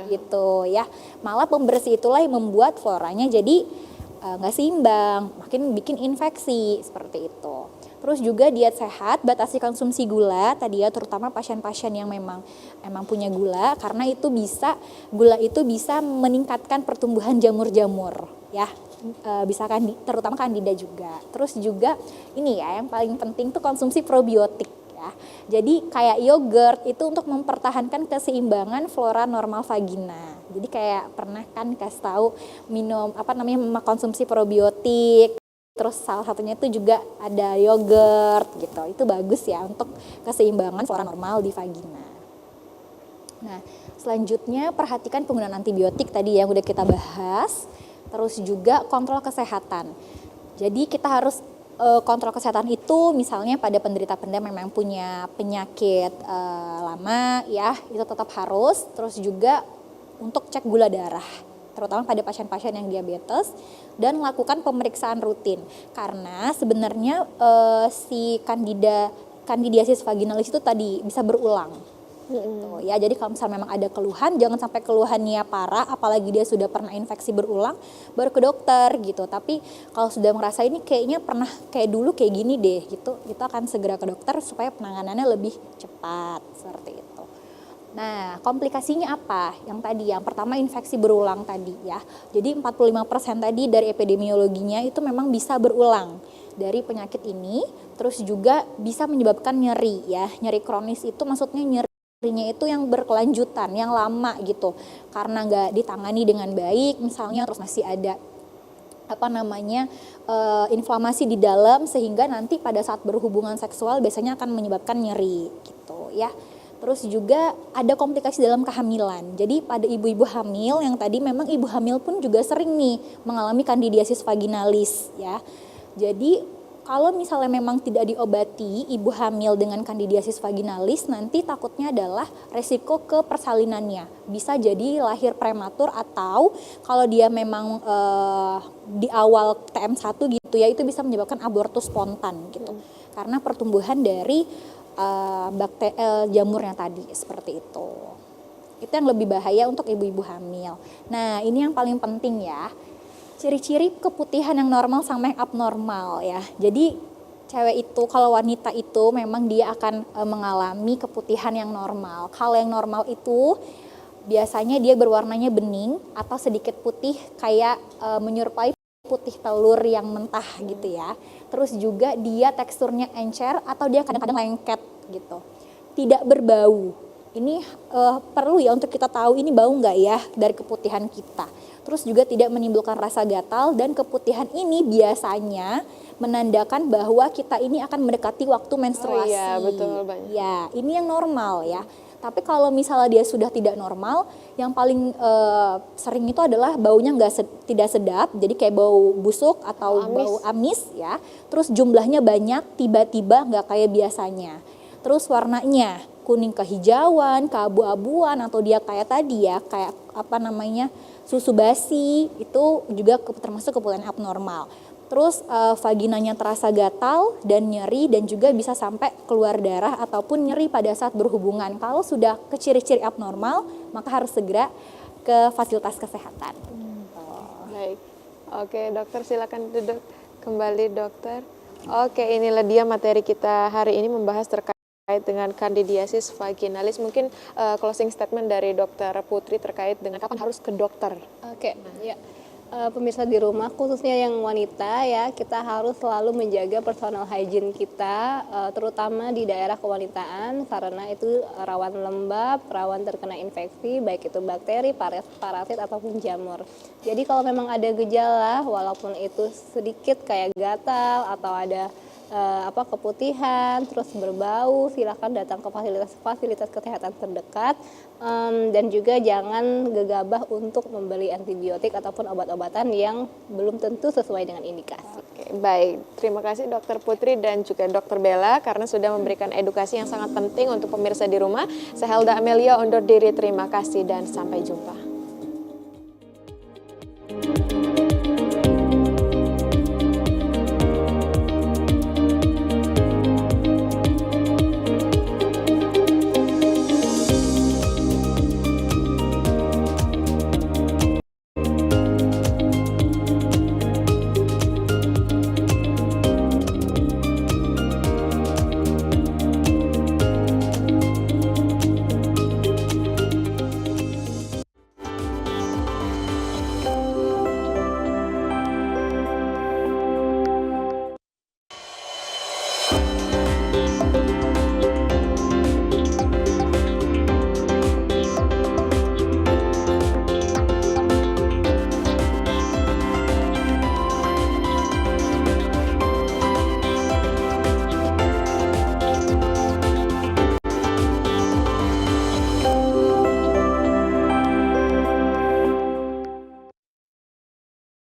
gitu ya. Malah pembersih itulah yang membuat floranya jadi nggak seimbang, makin bikin infeksi seperti itu. Terus juga diet sehat, batasi konsumsi gula tadi ya, terutama pasien-pasien yang emang punya gula, karena gula itu bisa meningkatkan pertumbuhan jamur-jamur ya, bisa terutama kandida juga. Terus juga ini ya yang paling penting tuh konsumsi probiotik ya. Jadi kayak yogurt itu untuk mempertahankan keseimbangan flora normal vagina. Jadi kayak pernah kan kasih tahu minum konsumsi probiotik. Terus salah satunya itu juga ada yogurt gitu. Itu bagus ya untuk keseimbangan flora normal di vagina. Nah, selanjutnya perhatikan penggunaan antibiotik tadi yang udah kita bahas. Terus juga kontrol kesehatan. Jadi kita harus kontrol kesehatan itu misalnya pada penderita-penderita memang punya penyakit lama ya, itu tetap harus. Terus juga untuk cek gula darah, terutama pada pasien-pasien yang diabetes, dan lakukan pemeriksaan rutin karena sebenarnya si kandidiasis vaginalis itu tadi bisa berulang. Gitu, ya, jadi kalau misalnya memang ada keluhan, jangan sampai keluhannya parah, apalagi dia sudah pernah infeksi berulang, baru ke dokter gitu. Tapi kalau sudah merasa ini kayaknya pernah kayak dulu kayak gini deh gitu, kita akan segera ke dokter supaya penanganannya lebih cepat seperti itu. Nah, komplikasinya apa? Yang pertama infeksi berulang tadi ya. Jadi 45% tadi dari epidemiologinya itu memang bisa berulang dari penyakit ini. Terus juga bisa menyebabkan nyeri ya. Nyeri kronis itu maksudnya nyerinya itu yang berkelanjutan, yang lama gitu. Karena nggak ditangani dengan baik misalnya, terus masih ada inflamasi di dalam sehingga nanti pada saat berhubungan seksual biasanya akan menyebabkan nyeri gitu ya. Terus juga ada komplikasi dalam kehamilan. Jadi pada ibu-ibu hamil yang tadi memang ibu hamil pun juga sering nih mengalami kandidiasis vaginalis ya. Jadi kalau misalnya memang tidak diobati ibu hamil dengan kandidiasis vaginalis, nanti takutnya adalah resiko ke persalinannya. Bisa jadi lahir prematur atau kalau dia memang di awal TM1 gitu ya, itu bisa menyebabkan abortus spontan gitu. Karena pertumbuhan dari jamurnya tadi seperti itu. Itu yang lebih bahaya untuk ibu-ibu hamil. Nah, ini yang paling penting ya. Ciri-ciri keputihan yang normal sama yang abnormal ya. Jadi cewek itu, kalau wanita itu memang dia akan mengalami keputihan yang normal. Kalau yang normal itu biasanya dia berwarnanya bening atau sedikit putih kayak menyerupai putih telur yang mentah gitu ya. Terus juga dia teksturnya encer atau dia kadang-kadang lengket gitu. Tidak berbau. Ini perlu ya untuk kita tahu ini bau nggak ya dari keputihan kita. Terus juga tidak menimbulkan rasa gatal, dan keputihan ini biasanya menandakan bahwa kita ini akan mendekati waktu menstruasi. Oh iya, betul banyak. Ya, ini yang normal ya. Tapi kalau misalnya dia sudah tidak normal, yang paling sering itu adalah baunya tidak sedap, jadi kayak bau busuk atau bau amis ya. Terus jumlahnya banyak, tiba-tiba nggak kayak biasanya. Terus warnanya kuning kehijauan, keabu-abuan, atau dia kayak tadi ya, kayak susu basi, itu juga termasuk keputihan abnormal. terus vaginanya terasa gatal dan nyeri dan juga bisa sampai keluar darah ataupun nyeri pada saat berhubungan. Kalau sudah ke ciri-ciri abnormal, maka harus segera ke fasilitas kesehatan. Baik. Oke, dokter silakan duduk kembali, dokter. Oke, inilah dia materi kita hari ini membahas terkait dengan kandidiasis vaginalis. Mungkin closing statement dari dokter Putri terkait dengan kapan harus ke dokter. Oke, ya. Pemirsa di rumah khususnya yang wanita ya, kita harus selalu menjaga personal hygiene kita, terutama di daerah kewanitaan karena itu rawan lembab, rawan terkena infeksi baik itu bakteri, parasit ataupun jamur. Jadi kalau memang ada gejala walaupun itu sedikit kayak gatal atau ada keputihan, terus berbau, silakan datang ke fasilitas kesehatan terdekat, dan juga jangan gegabah untuk membeli antibiotik ataupun obat-obatan yang belum tentu sesuai dengan indikasi. Oke, baik. Terima kasih Dokter Putri dan juga Dokter Bella karena sudah memberikan edukasi yang sangat penting untuk pemirsa di rumah. Saya Helda Amelia undur diri, terima kasih dan sampai jumpa.